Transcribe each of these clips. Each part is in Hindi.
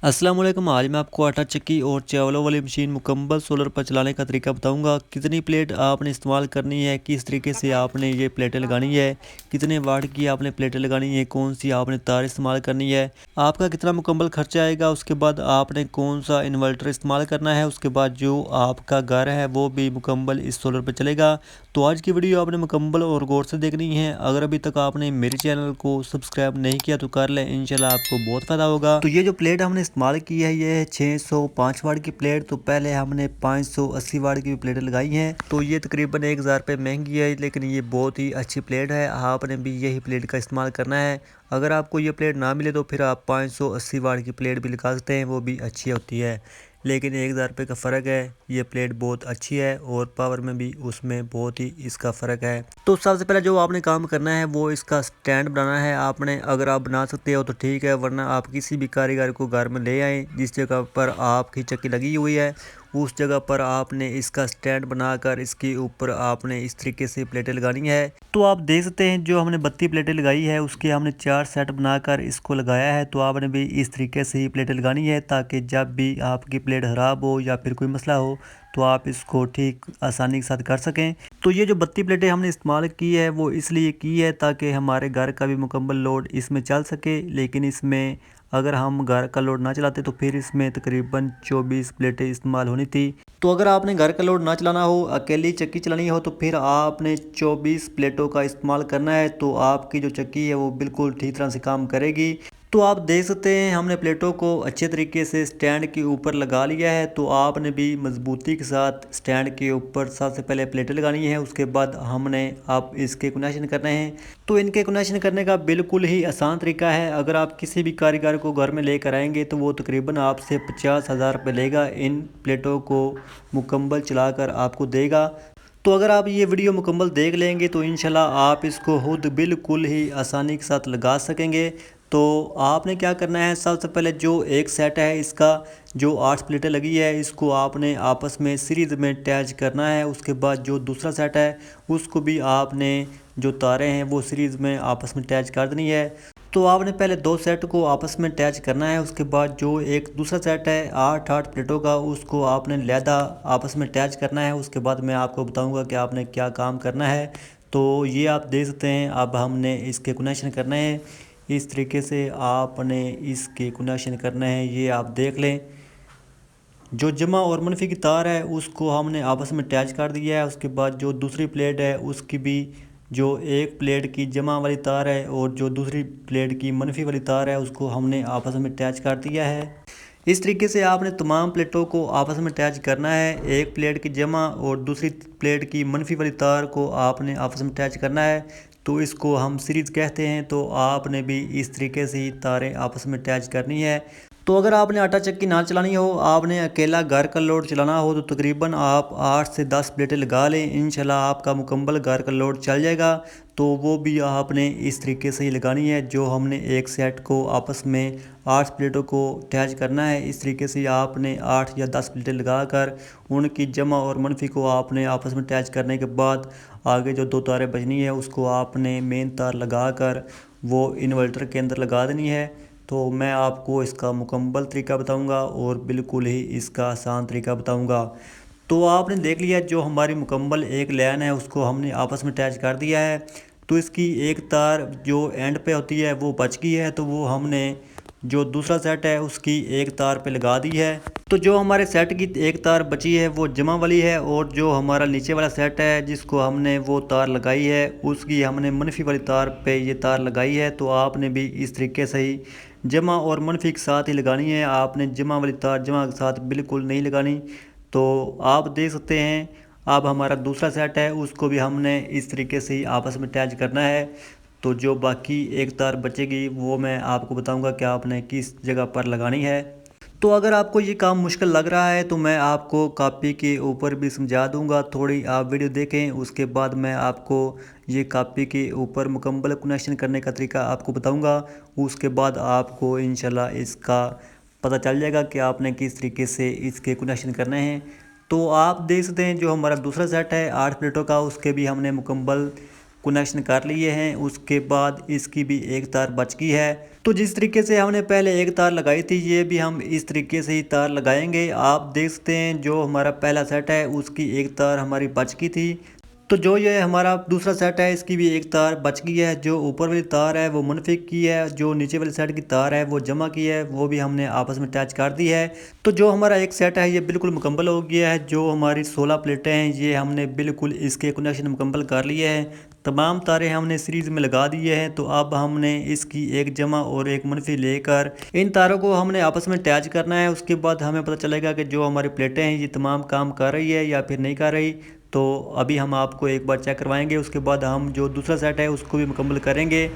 अस्सलाम वालेकुम। आज मैं आपको आटा चक्की और चावलों वाली मशीन मुकम्मल सोलर पर चलाने का तरीका बताऊंगा। कितनी प्लेट आपने इस्तेमाल करनी है, किस तरीके से आपने ये प्लेटें लगानी है, कितने वाट की आपने प्लेटें लगानी है, कौन सी आपने तार इस्तेमाल करनी है, आपका कितना मुकम्मल खर्चा आएगा, उसके बाद आपने कौन सा इन्वर्टर इस्तेमाल करना है, उसके बाद जो आपका घर है वो भी मुकम्मल इस सोलर पर चलेगा। तो आज की वीडियो आपने मुकम्मल और गौर से देखनी है। अगर अभी तक आपने मेरे चैनल को सब्सक्राइब नहीं किया तो कर लें, इंशाल्लाह आपको बहुत फ़ायदा होगा। तो ये जो प्लेट हमने इस्तेमाल की है ये है 605 वाट की प्लेट। तो पहले हमने 580 वाट की प्लेट लगाई हैं। तो ये तकरीबन 1000 रुपये महंगी है, लेकिन ये बहुत ही अच्छी प्लेट है। आपने भी यही प्लेट का इस्तेमाल करना है। अगर आपको ये प्लेट ना मिले तो फिर आप 580 वाट की प्लेट भी लगा सकते हैं, वो भी अच्छी होती है, लेकिन 1000 रुपये का फ़र्क है। ये प्लेट बहुत अच्छी है और पावर में भी उसमें बहुत ही इसका फ़र्क है। तो सबसे पहले जो आपने काम करना है वो इसका स्टैंड बनाना है आपने। अगर आप बना सकते हो तो ठीक है, वरना आप किसी भी कारीगर को घर में ले आएँ। जिस जगह पर आपकी चक्की लगी हुई है उस जगह पर आपने इसका स्टैंड बनाकर इसके ऊपर आपने इस तरीके से प्लेटें लगानी है। तो आप देख सकते हैं जो हमने 32 प्लेटें लगाई है उसके हमने 4 सेट बनाकर इसको लगाया है। तो आपने भी इस तरीके से ही प्लेटें लगानी है, ताकि जब भी आपकी प्लेट ख़राब हो या फिर कोई मसला हो तो आप इसको ठीक आसानी के साथ कर सकें। तो ये जो 32 प्लेटें हमने इस्तेमाल की है वो इसलिए की है ताकि हमारे घर का भी मुकम्मल लोड इसमें चल सके। लेकिन इसमें अगर हम घर का लोड ना चलाते तो फिर इसमें तकरीबन 24 प्लेटें इस्तेमाल होनी थी। तो अगर आपने घर का लोड ना चलाना हो, अकेली चक्की चलानी हो, तो फिर आपने 24 प्लेटों का इस्तेमाल करना है। तो आपकी जो चक्की है वो बिल्कुल ठीक तरह से काम करेगी। तो आप देख सकते हैं हमने प्लेटों को अच्छे तरीके से स्टैंड के ऊपर लगा लिया है। तो आपने भी मजबूती के साथ स्टैंड के ऊपर सबसे पहले प्लेटें लगानी है, उसके बाद हमने आप इसके कनेक्शन करने हैं। तो इनके कनेक्शन करने का बिल्कुल ही आसान तरीका है। अगर आप किसी भी कारीगर को घर में लेकर आएंगे तो वो तकरीबन आपसे 50,000 रुपये लेगा, इन प्लेटों को मुकम्मल चलाकर आपको देगा। तो अगर आप ये वीडियो मुकम्मल देख लेंगे तो इंशाल्लाह आप इसको खुद बिल्कुल ही आसानी के साथ लगा सकेंगे। तो आपने क्या करना है, सबसे पहले जो एक सेट है इसका जो 8 प्लेटें लगी है इसको आपने आपस में सीरीज़ में अटैच करना है। उसके बाद जो दूसरा सेट है उसको भी आपने जो तारें हैं वो सीरीज़ में आपस में अटैच कर देनी है। तो आपने पहले 2 सेट को आपस में अटैच करना है। उसके बाद जो एक दूसरा सेट है 8 प्लेटों का उसको आपने लहदा आपस में अटैच करना है। उसके बाद मैं आपको बताऊंगा कि आपने क्या काम करना है। तो ये आप देख सकते हैं, अब हमने इसके कनेक्शन करने हैं। इस तरीके से आपने इसके कनेक्शन करना है, ये आप देख लें। जो जमा और मनफी की तार है उसको हमने आपस में अटैच कर दिया है। उसके बाद जो दूसरी प्लेट है उसकी भी जो एक प्लेट की जमा वाली तार है और जो दूसरी प्लेट की मनफी वाली तार है उसको हमने आपस में अटैच कर दिया है। इस तरीके से आपने तमाम प्लेटों को आपस में अटैच करना है। एक प्लेट की जमा और दूसरी प्लेट की मनफी वाली तार को आपने आपस में अटैच करना है। तो इसको हम सीरीज़ कहते हैं। तो आपने भी इस तरीके से ही तारें आपस में अटैच करनी है। तो अगर आपने आटा चक्की ना चलानी हो, आपने अकेला घर का लोड चलाना हो, तो तकरीबन आप 8 से 10 प्लेटें लगा लें, इंशाल्लाह आपका मुकम्मल घर का लोड चल जाएगा। तो वो भी आपने इस तरीके से ही लगानी है। जो हमने एक सेट को आपस में 8 प्लेटों को अटैच करना है, इस तरीके से आपने 8 या 10 प्लेटें लगाकर उनकी जमा और मनफी को आपने आपस में अटैच करने के बाद आगे जो 2 तारें बचनी है उसको आपने मेन तार लगाकर वो इन्वर्टर के अंदर लगा देनी है। तो मैं आपको इसका मुकम्मल तरीका बताऊंगा और बिल्कुल ही इसका आसान तरीका बताऊंगा। तो आपने देख लिया जो हमारी मुकम्मल एक लाइन है उसको हमने आपस में अटैच कर दिया है। तो इसकी एक तार जो एंड पे होती है वो बच गई है, तो वो हमने जो दूसरा सेट है उसकी एक तार पे लगा दी है। तो जो हमारे सेट की एक तार बची है वो जमा वाली है, और जो हमारा नीचे वाला सेट है जिसको हमने वो तार लगाई है उसकी हमने मनफी वाली तार पे ये तार लगाई है। तो आपने भी इस तरीके से ही जमा और मनफी के साथ ही लगानी है। आपने जमा वाली तार जमा के साथ बिल्कुल नहीं लगानी। तो आप देख सकते हैं अब हमारा दूसरा सेट है उसको भी हमने इस तरीके से ही आपस में अटैच करना है। तो जो बाकी एक तार बचेगी वो मैं आपको बताऊंगा कि आपने किस जगह पर लगानी है। तो अगर आपको ये काम मुश्किल लग रहा है तो मैं आपको कॉपी के ऊपर भी समझा दूंगा, थोड़ी आप वीडियो देखें, उसके बाद मैं आपको ये कॉपी के ऊपर मुकम्मल कनेक्शन करने का तरीका आपको बताऊंगा। उसके बाद आपको इंशाल्लाह इसका पता चल जाएगा कि आपने किस तरीके से इसके कनेक्शन करने हैं। तो आप देख सकते हैं जो हमारा दूसरा सेट है 8 प्लेटों का उसके भी हमने मुकम्मल कनेक्शन कर लिए हैं। उसके बाद इसकी भी एक तार बच गई है। तो जिस तरीके से हमने पहले एक तार लगाई थी, ये भी हम इस तरीके से ही तार लगाएंगे। आप देख सकते हैं जो हमारा पहला सेट है उसकी एक तार हमारी बच गई थी। तो जो ये हमारा दूसरा सेट है इसकी भी एक तार बच गई है। जो ऊपर वाली तार है वो मुनफिक की है, जो नीचे वाली सेट की तार है वो जमा की है, वो भी हमने आपस में अटैच कर दी है। तो जो हमारा एक सेट है ये बिल्कुल मुकम्मल हो गया है। जो हमारी 16 प्लेटें हैं ये हमने बिल्कुल इसके कनेक्शन मुकम्मल कर लिए हैं। तमाम तारें हमने सीरीज़ में लगा दिए हैं। तो अब हमने इसकी एक जमा और एक मुनफी लेकर इन तारों को हमने आपस में अटैच करना है। उसके बाद हमें पता चलेगा कि जो हमारी प्लेटें हैं ये तमाम काम कर रही है या फिर नहीं कर रही। तो अभी हम आपको एक बार चेक करवाएंगे, उसके बाद हम जो दूसरा सेट है उसको भी मुकम्मल करेंगे।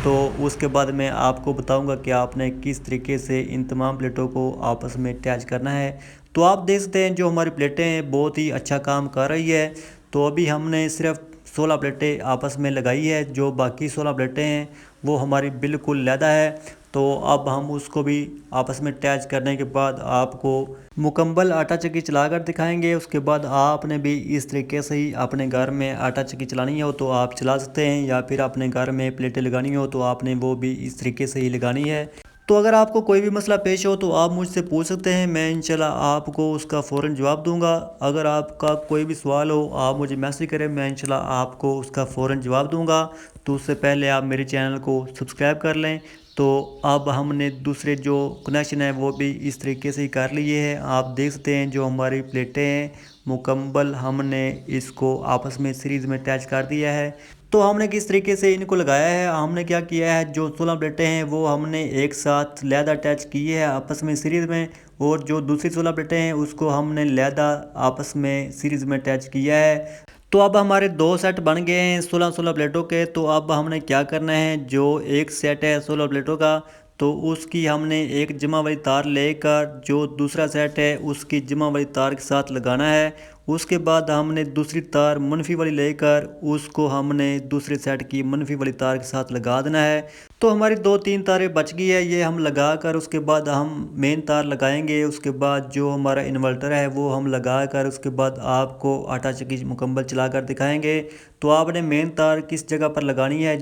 तो उसके बाद मैं आपको बताऊंगा कि आपने किस तरीके से इन तमाम प्लेटों को आपस में अटैच करना है। तो आप देख सकते हैं जो हमारी प्लेटें हैं बहुत ही अच्छा काम कर रही है। तो अभी हमने सिर्फ 16 प्लेटें आपस में लगाई है, जो बाकी 16 प्लेटें हैं वो हमारी बिल्कुल लैदा है। तो अब हम उसको भी आपस में अटैच करने के बाद आपको मुकम्मल आटा चक्की चलाकर दिखाएंगे। उसके बाद आपने भी इस तरीके से ही अपने घर में आटा चक्की चलानी हो तो आप चला सकते हैं, या फिर अपने घर में प्लेटें लगानी हो तो आपने वो भी इस तरीके से ही लगानी है। तो अगर आपको कोई भी मसला पेश हो तो आप मुझसे पूछ सकते हैं, मैं इंशाल्लाह आपको उसका फ़ौरन जवाब दूंगा। अगर आपका कोई भी सवाल हो आप मुझे मैसेज करें, मैं इंशाल्लाह आपको उसका फ़ौरन जवाब दूंगा। तो उससे पहले आप मेरे चैनल को सब्सक्राइब कर लें। तो अब हमने दूसरे जो कनेक्शन है वो भी इस तरीके से ही कर लिए हैं। आप देख सकते हैं जो हमारी प्लेटें हैं मुकम्मल हमने इसको आपस में सीरीज़ में अटैच कर दिया है। तो हमने किस तरीके से इनको लगाया है, हमने क्या किया है, जो 16 प्लेटें हैं वो हमने एक साथ लैदा अटैच की है आपस में सीरीज़ में, और जो दूसरी 16 प्लेटें हैं उसको हमने लैदा आपस में सीरीज़ में अटैच किया है। तो अब हमारे दो सेट बन गए हैं 16 प्लेटों के। तो अब हमने क्या करना है, जो एक सेट है 16 प्लेटों का तो उसकी हमने एक जमा वाली तार लेकर जो दूसरा सेट है उसकी जमा वाली तार के साथ लगाना है। उसके बाद हमने दूसरी तार मुनफी वाली लेकर उसको हमने दूसरे सेट की मुनफी वाली तार के साथ लगा देना है। तो हमारी 2-3 तारें बच गई है, ये हम लगा कर उसके बाद हम मेन तार लगाएंगे। उसके बाद जो हमारा इन्वर्टर है वो हम लगा कर उसके बाद आपको आटा चक्की मुकम्मल चला कर दिखाएंगे। तो आपने मेन तार किस जगह पर लगानी है,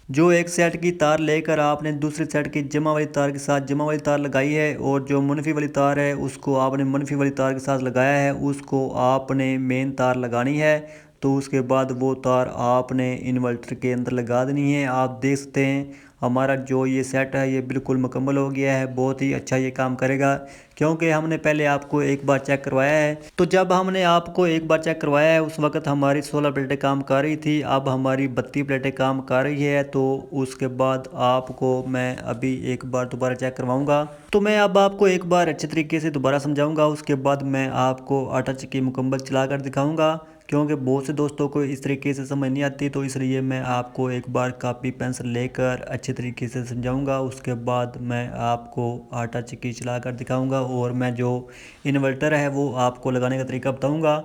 जो एक सेट की तार लेकर आपने दूसरे सेट की जमा वाली तार के साथ जमा वाली तार लगाई है, और जो मुनफी वाली तार है उसको आपने मुनफी वाली तार के साथ लगाया है, उसको आपने मेन तार लगानी है। तो उसके बाद वो तार आपने इन्वर्टर के अंदर लगा देनी है। आप देख सकते हैं हमारा जो ये सेट है ये बिल्कुल मुकम्मल हो गया है, बहुत ही अच्छा ये काम करेगा, क्योंकि हमने पहले आपको एक बार चेक करवाया है। तो जब हमने आपको एक बार चेक करवाया है उस वक्त हमारी 16 प्लेटें काम कर रही थी, अब हमारी 32 प्लेटें काम कर रही है। तो उसके बाद आपको मैं अभी एक बार दोबारा चेक करवाऊंगा। तो मैं अब आपको एक बार अच्छे तरीके से दोबारा समझाऊंगा, उसके बाद मैं आपको आटा चक्की मुकम्मल चला कर दिखाऊँगा, क्योंकि बहुत से दोस्तों को इस तरीके से समझ नहीं आती। तो इसलिए मैं आपको एक बार कापी पेंसिल लेकर अच्छे तरीके से समझाऊंगा। उसके बाद मैं आपको आटा चक्की चला कर दिखाऊंगा, और मैं जो इन्वर्टर है वो आपको लगाने का तरीका बताऊंगा,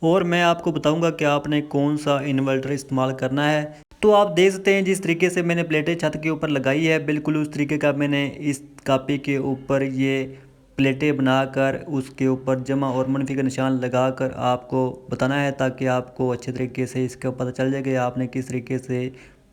और मैं आपको बताऊंगा कि आपने कौन सा इन्वर्टर इस्तेमाल करना है। तो आप देख सकते हैं जिस तरीके से मैंने प्लेटें छत के ऊपर लगाई है बिल्कुल उस तरीके का मैंने इस कापी के ऊपर ये प्लेटें बनाकर उसके ऊपर जमा और मुनफी का निशान लगाकर आपको बताना है, ताकि आपको अच्छे तरीके से इसका पता चल जाए कि आपने किस तरीके से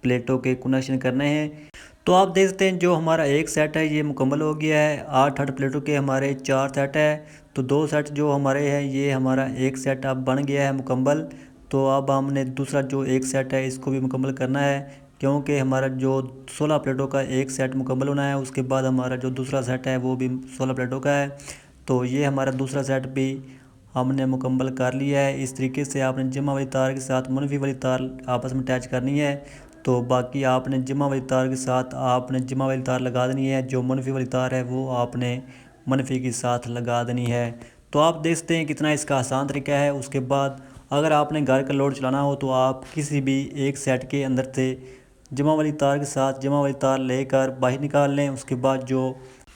प्लेटों के कनेक्शन करने हैं। तो आप देख सकते हैं जो हमारा एक सेट है ये मुकम्मल हो गया है। 8 प्लेटों के हमारे 4 सेट है, तो 2 सेट जो हमारे हैं ये हमारा एक सेट अब बन गया है मुकम्मल। तो अब हमने दूसरा जो एक सेट है इसको भी मुकम्मल करना है, क्योंकि हमारा जो 16 प्लेटों का एक सेट मुकम्मल होना है, उसके बाद हमारा जो दूसरा सेट है वो भी 16 प्लेटों का है। तो ये हमारा दूसरा सेट भी हमने मुकम्मल कर लिया है। इस तरीके से आपने जमा वाली तार के साथ मुनफी वाली तार आपस में अटैच करनी है। तो बाकी आपने जमा वाली तार के साथ आपने जमा वाली तार लगा देनी है, जो मुनफी वाली तार है वो आपने मुनफी के साथ लगा देनी है। तो आप देखते हैं कितना इसका आसान तरीका है। उसके बाद अगर आपने घर का लोड चलाना हो तो आप किसी भी एक सेट के अंदर से जमा वाली तार के साथ जमा वाली तार लेकर बाहर निकाल लें। उसके बाद जो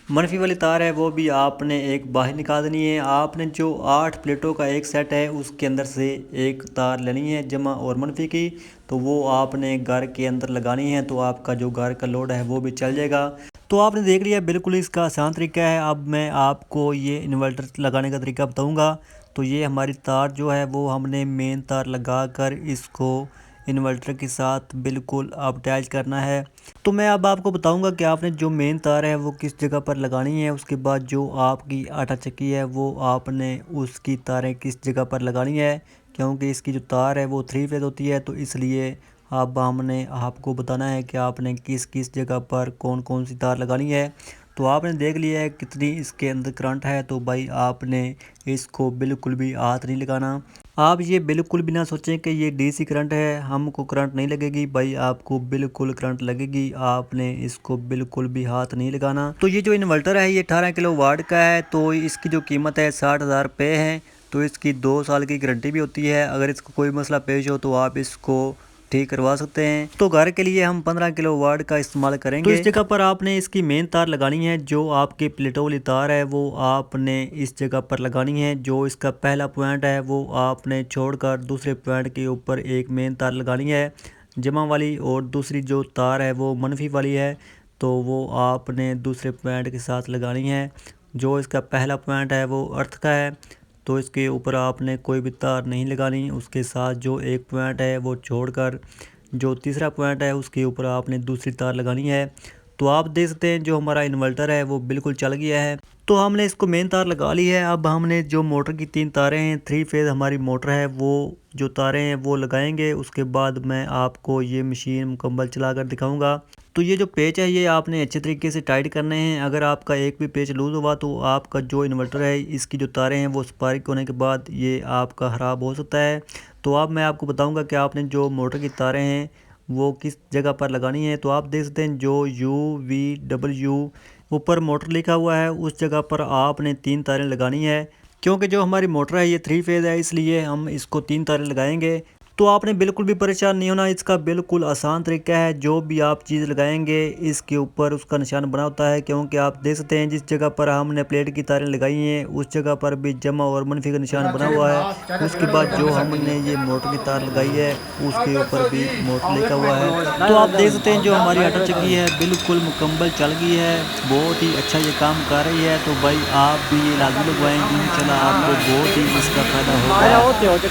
मुनफी वाली तार है वो भी आपने एक बाहर निकाल देनी है। आपने जो 8 प्लेटों का एक सेट है उसके अंदर से एक तार लेनी है जमा और मुनफी की, तो वो आपने घर के अंदर लगानी है, तो आपका जो घर का लोड है वो भी चल जाएगा। तो आपने देख लिया बिल्कुल इसका आसान तरीका है। अब मैं आपको ये इन्वर्टर लगाने का तरीका बताऊंगा। तो ये हमारी तार जो है वो हमने मेन तार लगा कर इसको इन्वर्टर के साथ बिल्कुल अटैच करना है। तो मैं अब आपको बताऊंगा कि आपने जो मेन तार है वो किस जगह पर लगानी है। उसके बाद जो आपकी आटा चक्की है वो आपने उसकी तारें किस जगह पर लगानी है, क्योंकि इसकी जो तार है वो 3 फेज़ होती है। तो इसलिए अब हमने आपको बताना है कि आपने किस किस जगह पर कौन कौन सी तार लगानी है। तो आपने देख लिया है कितनी इसके अंदर करंट है, तो भाई आपने इसको बिल्कुल भी हाथ नहीं लगाना। आप ये बिल्कुल भी ना सोचें कि ये डीसी करंट है, हमको करंट नहीं लगेगी। भाई आपको बिल्कुल करंट लगेगी, आपने इसको बिल्कुल भी हाथ नहीं लगाना। तो ये जो इन्वर्टर है ये 18 किलो वाट का है। तो इसकी जो कीमत है 60,000 रुपये है। तो इसकी 2 साल की गारंटी भी होती है। अगर इसको कोई मसला पेश हो तो आप इसको ठीक करवा सकते हैं। तो घर के लिए हम 15 किलो वाट का इस्तेमाल करेंगे। तो इस जगह पर आपने इसकी मेन तार लगानी है। जो आपकी प्लेटों वाली तार है वो आपने इस जगह पर लगानी है। जो इसका पहला पॉइंट है वो आपने छोड़कर दूसरे पॉइंट के ऊपर एक मेन तार लगानी है जमा वाली, और दूसरी जो तार है वो मनफी वाली है। तो वो आपने दूसरे पॉइंट के साथ लगानी है। जो इसका पहला पॉइंट है वो अर्थ का है, तो इसके ऊपर आपने कोई भी तार नहीं लगानी। उसके साथ जो एक पॉइंट है वो छोड़कर जो तीसरा पॉइंट है उसके ऊपर आपने दूसरी तार लगानी है। तो आप देख सकते हैं जो हमारा इन्वर्टर है वो बिल्कुल चल गया है। तो हमने इसको मेन तार लगा ली है। अब हमने जो मोटर की 3 तारें हैं, 3 फेज़ हमारी मोटर है, वो जो तारें हैं वो लगाएंगे। उसके बाद मैं आपको ये मशीन मुकम्मल चला कर दिखाऊँगा। तो ये जो पेच है ये आपने अच्छे तरीके से टाइट करने हैं। अगर आपका एक भी पेच लूज़ हुआ तो आपका जो इन्वर्टर है इसकी जो तारें हैं वो स्पार्क होने के बाद ये आपका ख़राब हो सकता है। तो अब मैं आपको बताऊंगा कि आपने जो मोटर की तारें हैं वो किस जगह पर लगानी है। तो आप देख सकते हैं जो UVW ऊपर मोटर लिखा हुआ है उस जगह पर आपने 3 तारें लगानी है। क्योंकि जो हमारी मोटर है ये 3 फेज़ है, इसलिए हम इसको 3 तारें लगाएंगे। तो आपने बिल्कुल भी परेशान नहीं होना, इसका बिल्कुल आसान तरीका है। जो भी आप चीज़ लगाएंगे इसके ऊपर उसका निशान बना होता है। क्योंकि आप देख सकते हैं जिस जगह पर हमने प्लेट की तारें लगाई हैं उस जगह पर भी जमा और मनफी का निशान बना हुआ है। उसके बाद जो हमने ये मोटर की तार लगाई है उसके ऊपर भी मोटर लिखा हुआ है। तो आप देख सकते हैं जो हमारी आटा चक्की है बिल्कुल मुकम्मल चल गई है, बहुत ही अच्छा ये काम कर रही है। तो भाई आप भी ये लाजमी लगवाएंगे, इंशाल्लाह आपको बहुत ही इसका फ़ायदा होगा।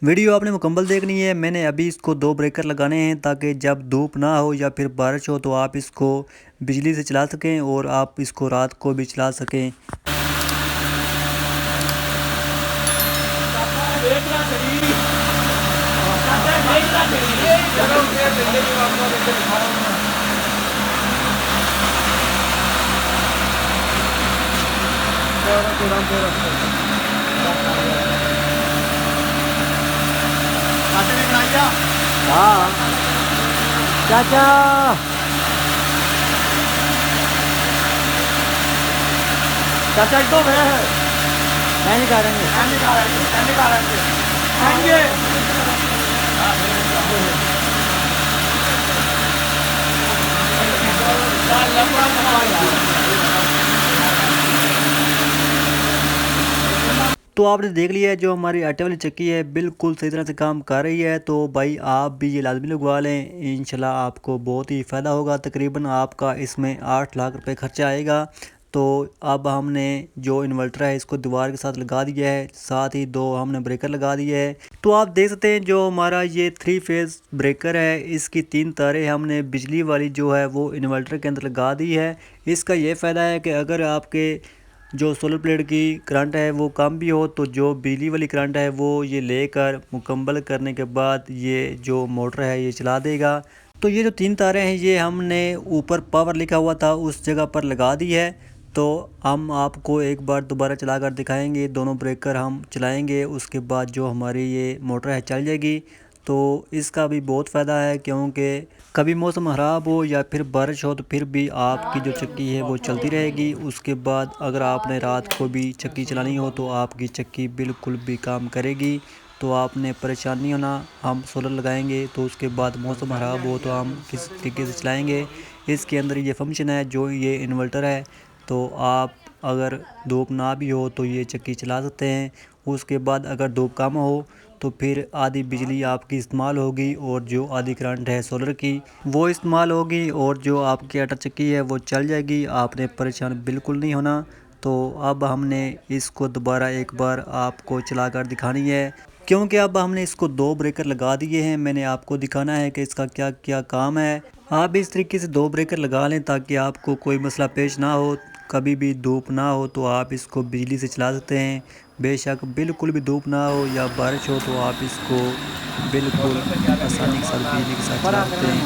वीडियो आपने मुकम्मल देखनी है। मैंने अभी इसको 2 ब्रेकर लगाने हैं ताकि जब धूप ना हो या फिर बारिश हो तो आप इसको बिजली से चला सकें और आप इसको रात को भी चला सकें। हाँ चाचा चाचा तो मैं नहीं करेंगे। तो आपने देख लिया है जो हमारी आटे वाली चक्की है बिल्कुल सही तरह से काम कर रही है। तो भाई आप भी ये लाजमी लगवा लें, इंशाल्लाह आपको बहुत ही फ़ायदा होगा। तकरीबन आपका इसमें 8 लाख रुपए खर्चा आएगा। तो अब हमने जो इन्वर्टर है इसको दीवार के साथ लगा दिया है, साथ ही 2 हमने ब्रेकर लगा दिए है। तो आप देख सकते हैं जो हमारा ये 3 फेज़ ब्रेकर है इसकी 3 तारें हमने बिजली वाली जो है वो इन्वर्टर के अंदर लगा दी है। इसका ये फ़ायदा है कि अगर आपके जो सोलर प्लेट की करंट है वो कम भी हो तो जो बिजली वाली करंट है वो ये लेकर मुकम्मल करने के बाद ये जो मोटर है ये चला देगा। तो ये जो 3 तारें हैं ये हमने ऊपर पावर लिखा हुआ था उस जगह पर लगा दी है। तो हम आपको एक बार दोबारा चला कर दिखाएंगे, दोनों ब्रेकर हम चलाएंगे, उसके बाद जो हमारी ये मोटर है चल जाएगी। तो इसका भी बहुत फ़ायदा है क्योंकि कभी मौसम ख़राब हो या फिर बारिश हो तो फिर भी आपकी जो चक्की है वो चलती रहेगी। उसके बाद अगर आपने रात को भी चक्की चलानी हो तो आपकी चक्की बिल्कुल भी काम करेगी। तो आपने परेशान नहीं होना। हम सोलर लगाएंगे तो उसके बाद मौसम ख़राब हो तो हम किस तरीके से चलाएँगे। इसके अंदर ये फंक्शन है जो ये इन्वर्टर है। तो आप अगर धूप ना भी हो तो ये चक्की चला सकते हैं। उसके बाद अगर धूप कम हो तो फिर आधी बिजली आपकी इस्तेमाल होगी और जो आधी करंट है सोलर की वो इस्तेमाल होगी और जो आपकी आटा चक्की है वो चल जाएगी। आपने परेशान बिल्कुल नहीं होना। तो अब हमने इसको दोबारा एक बार आपको चलाकर दिखानी है, क्योंकि अब हमने इसको 2 ब्रेकर लगा दिए हैं। मैंने आपको दिखाना है कि इसका क्या क्या काम है। आप इस तरीके से 2 ब्रेकर लगा लें ताकि आपको कोई मसला पेश ना हो। कभी भी धूप ना हो तो आप इसको बिजली से चला सकते हैं। बेशक बिल्कुल भी धूप ना हो या बारिश हो तो आप इसको बिल्कुल आसानी के साथ बिजली के साथ चला सकते हैं।